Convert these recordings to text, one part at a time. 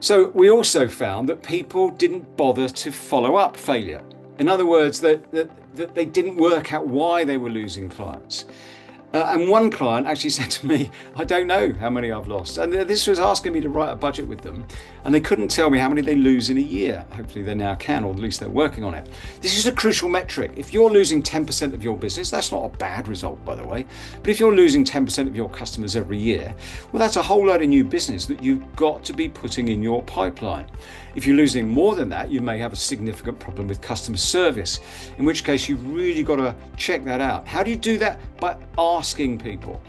So we also found that people didn't bother to follow up failure. In other words, that they didn't work out why they were losing clients. And one client actually said to me, I don't know how many I've lost. And this was asking me to write a budget with them. And they couldn't tell me how many they lose in a year. Hopefully they now can, or at least they're working on it. This is a crucial metric. If you're losing 10% of your business, that's not a bad result, by the way. But if you're losing 10% of your customers every year, well, that's a whole load of new business that you've got to be putting in your pipeline. If you're losing more than that, you may have a significant problem with customer service, in which case you've really got to check that out. How do you do that? By asking people.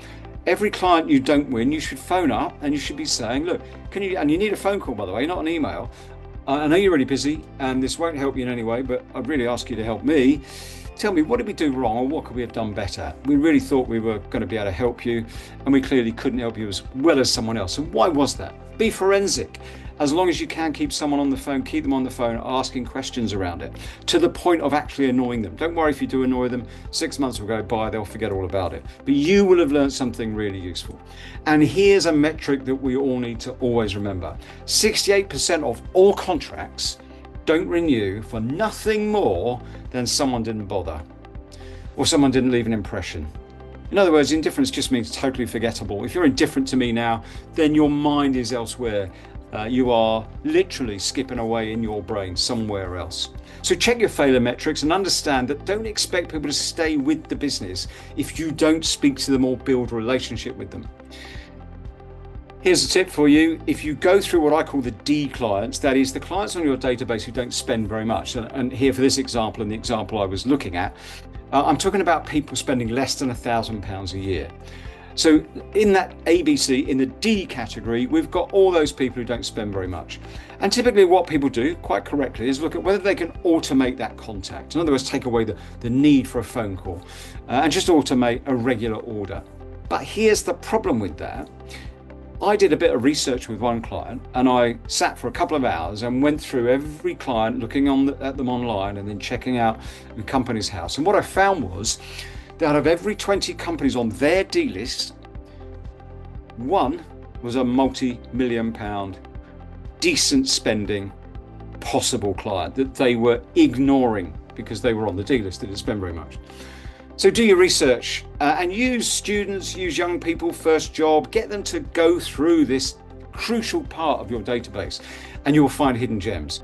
Every client you don't win, you should phone up and you should be saying, look, can you, and you need a phone call, by the way, not an email. I know you're really busy and this won't help you in any way, but I'd really ask you to help me. Tell me, what did we do wrong or what could we have done better? We really thought we were going to be able to help you and we clearly couldn't help you as well as someone else. And why was that? Be forensic. As long as you can keep someone on the phone, keep them on the phone, asking questions around it to the point of actually annoying them. Don't worry if you do annoy them. 6 months will go by, they'll forget all about it. But you will have learned something really useful. And here's a metric that we all need to always remember. 68% of all contracts don't renew for nothing more than someone didn't bother or someone didn't leave an impression. In other words, indifference just means totally forgettable. If you're indifferent to me now, then your mind is elsewhere. You are literally skipping away in your brain somewhere else. So check your failure metrics and understand that don't expect people to stay with the business if you don't speak to them or build a relationship with them. Here's a tip for you. If you go through what I call the D clients, that is the clients on your database who don't spend very much. And here for this example and the example I was looking at, I'm talking about people spending less than £1,000 a year. So in that ABC, in the D category, we've got all those people who don't spend very much. And typically what people do, quite correctly, is look at whether they can automate that contact. In other words, take away the need for a phone call and just automate a regular order. But here's the problem with that. I did a bit of research with one client and I sat for a couple of hours and went through every client, looking at them online and then checking out the company's house. And what I found was that out of every 20 companies on their D list, one was a multi-million pound, decent spending, possible client that they were ignoring because they were on the D list, they didn't spend very much. So do your research and use students, use young people, first job, get them to go through this crucial part of your database and you'll find hidden gems.